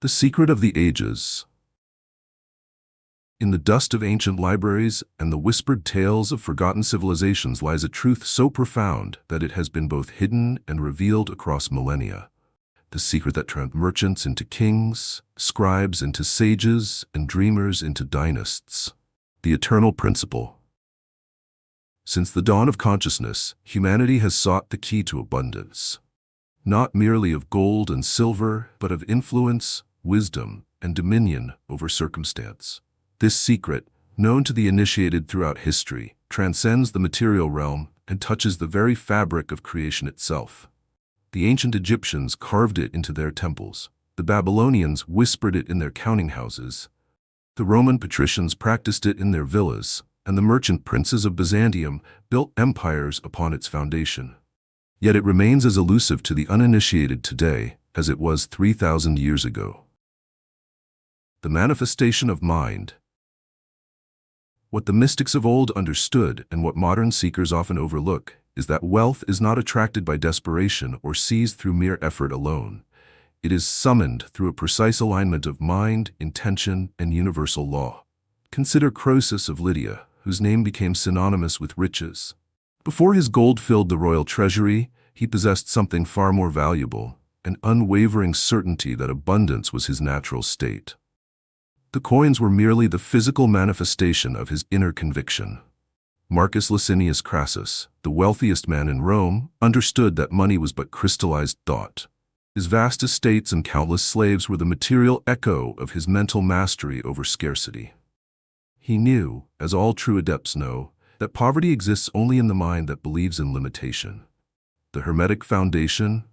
The secret of the ages. In the dust of ancient libraries and the whispered tales of forgotten civilizations lies a truth so profound that it has been both hidden and revealed across millennia. The secret that turned merchants into kings, scribes into sages, and dreamers into dynasts. The eternal principle. Since the dawn of consciousness, humanity has sought the key to abundance. Not merely of gold and silver, but of influence, wisdom, and dominion over circumstance. This secret, known to the initiated throughout history, transcends the material realm and touches the very fabric of creation itself. The ancient Egyptians carved it into their temples. The Babylonians whispered it in their counting houses. The Roman patricians practiced it in their villas, and the merchant princes of Byzantium built empires upon its foundation. Yet it remains as elusive to the uninitiated today as it was 3,000 years ago. The manifestation of mind. What the mystics of old understood and what modern seekers often overlook is that wealth is not attracted by desperation or seized through mere effort alone. It is summoned through a precise alignment of mind, intention, and universal law. Consider Croesus of Lydia, whose name became synonymous with riches. Before his gold filled the royal treasury, he possessed something far more valuable, an unwavering certainty that abundance was his natural state. The coins were merely the physical manifestation of his inner conviction. Marcus Licinius Crassus, the wealthiest man in Rome, understood that money was but crystallized thought. His vast estates and countless slaves were the material echo of his mental mastery over scarcity. He knew, as all true adepts know, that poverty exists only in the mind that believes in limitation. The Hermetic Foundation.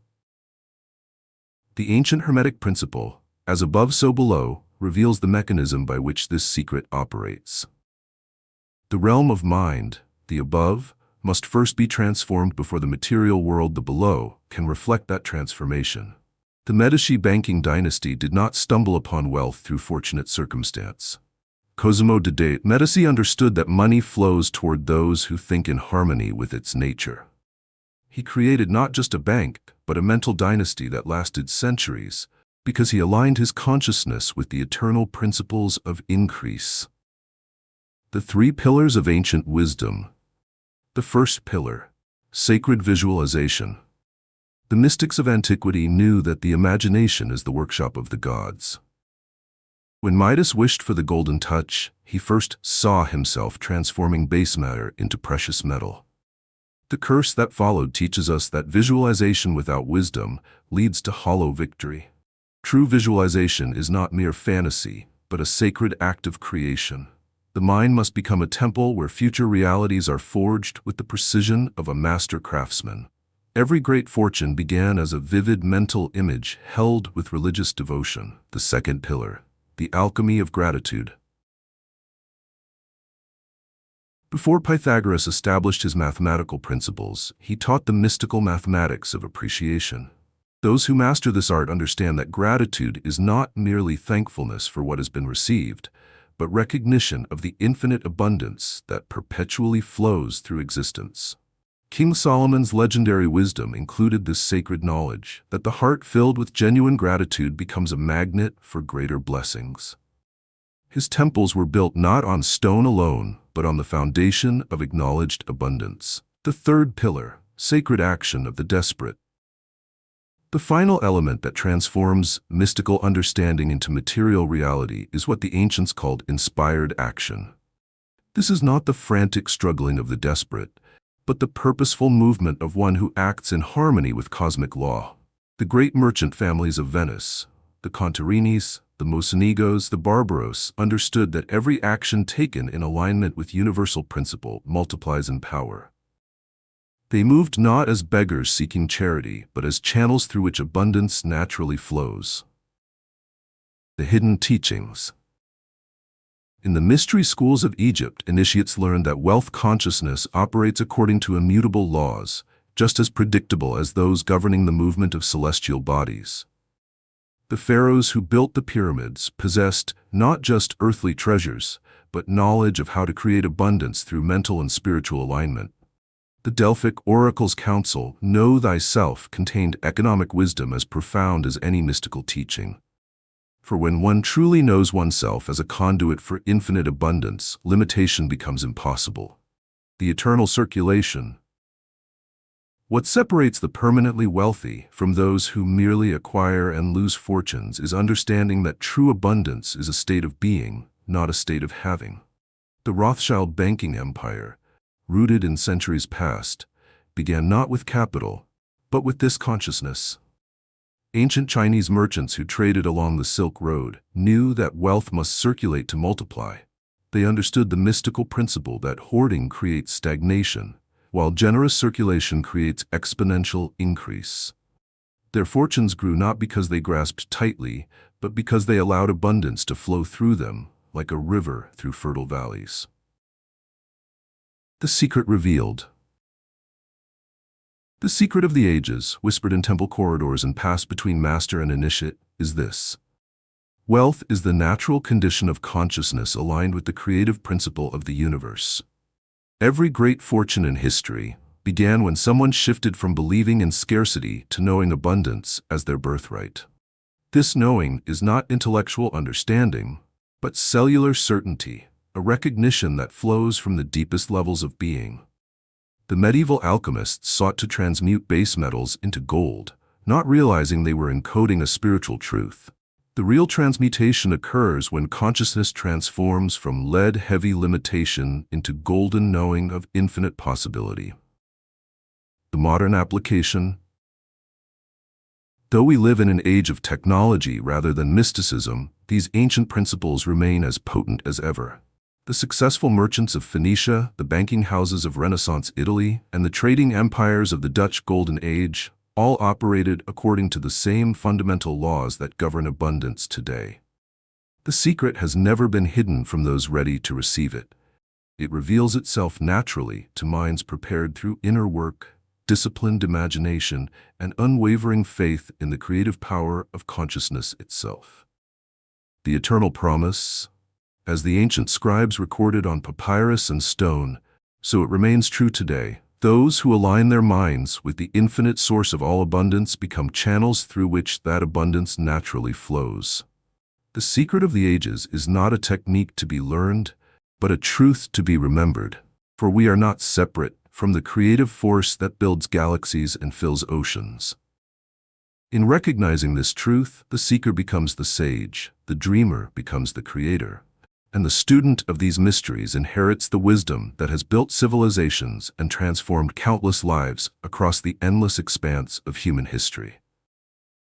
The ancient Hermetic principle, as above so below, reveals the mechanism by which this secret operates. The realm of mind, the above, must first be transformed before the material world, the below, can reflect that transformation. The Medici banking dynasty did not stumble upon wealth through fortunate circumstance. Cosimo de' Medici understood that money flows toward those who think in harmony with its nature. He created not just a bank, but a mental dynasty that lasted centuries, because he aligned his consciousness with the eternal principles of increase. The three pillars of ancient wisdom. The first pillar, sacred visualization. The mystics of antiquity knew that the imagination is the workshop of the gods. When Midas wished for the golden touch, he first saw himself transforming base matter into precious metal. The curse that followed teaches us that visualization without wisdom leads to hollow victory. True visualization is not mere fantasy, but a sacred act of creation. The mind must become a temple where future realities are forged with the precision of a master craftsman. Every great fortune began as a vivid mental image held with religious devotion. The second pillar, the alchemy of gratitude. Before Pythagoras established his mathematical principles, he taught the mystical mathematics of appreciation. Those who master this art understand that gratitude is not merely thankfulness for what has been received, but recognition of the infinite abundance that perpetually flows through existence. King Solomon's legendary wisdom included this sacred knowledge, that the heart filled with genuine gratitude becomes a magnet for greater blessings. His temples were built not on stone alone, but on the foundation of acknowledged abundance. The third pillar, sacred action of the desperate. The final element that transforms mystical understanding into material reality is what the ancients called inspired action. This is not the frantic struggling of the desperate, but the purposeful movement of one who acts in harmony with cosmic law. The great merchant families of Venice, the Contarinis, the Mocenegos, the Barbaros, understood that every action taken in alignment with universal principle multiplies in power. They moved not as beggars seeking charity, but as channels through which abundance naturally flows. The hidden teachings. In the mystery schools of Egypt, initiates learned that wealth consciousness operates according to immutable laws, just as predictable as those governing the movement of celestial bodies. The pharaohs who built the pyramids possessed not just earthly treasures, but knowledge of how to create abundance through mental and spiritual alignment. The Delphic oracle's counsel, "Know thyself," contained economic wisdom as profound as any mystical teaching. For when one truly knows oneself as a conduit for infinite abundance, limitation becomes impossible. The eternal circulation. What separates the permanently wealthy from those who merely acquire and lose fortunes is understanding that true abundance is a state of being, not a state of having. The Rothschild banking empire, rooted in centuries past, began not with capital, but with this consciousness. Ancient Chinese merchants who traded along the Silk Road knew that wealth must circulate to multiply. They understood the mystical principle that hoarding creates stagnation, while generous circulation creates exponential increase. Their fortunes grew not because they grasped tightly, but because they allowed abundance to flow through them, like a river through fertile valleys. The secret revealed. The secret of the ages, whispered in temple corridors and passed between master and initiate, is this. Wealth is the natural condition of consciousness aligned with the creative principle of the universe. Every great fortune in history began when someone shifted from believing in scarcity to knowing abundance as their birthright. This knowing is not intellectual understanding, but cellular certainty, a recognition that flows from the deepest levels of being. The medieval alchemists sought to transmute base metals into gold, not realizing they were encoding a spiritual truth. The real transmutation occurs when consciousness transforms from lead-heavy limitation into golden knowing of infinite possibility. The modern application. Though we live in an age of technology rather than mysticism, these ancient principles remain as potent as ever. The successful merchants of Phoenicia, the banking houses of Renaissance Italy, and the trading empires of the Dutch Golden Age all operated according to the same fundamental laws that govern abundance today. The secret has never been hidden from those ready to receive it. It reveals itself naturally to minds prepared through inner work, disciplined imagination, and unwavering faith in the creative power of consciousness itself. The eternal promise. As the ancient scribes recorded on papyrus and stone, so it remains true today. Those who align their minds with the infinite source of all abundance become channels through which that abundance naturally flows. The secret of the ages is not a technique to be learned, but a truth to be remembered, for we are not separate from the creative force that builds galaxies and fills oceans. In recognizing this truth, the seeker becomes the sage, the dreamer becomes the creator, and the student of these mysteries inherits the wisdom that has built civilizations and transformed countless lives across the endless expanse of human history.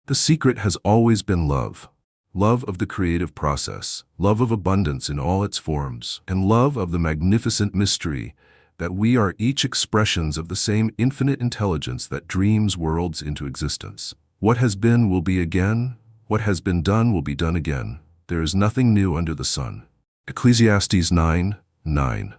The secret has always been love. Love of the creative process, love of abundance in all its forms, and love of the magnificent mystery that we are each expressions of the same infinite intelligence that dreams worlds into existence. What has been will be again, what has been done will be done again. There is nothing new under the sun. Ecclesiastes 9:9.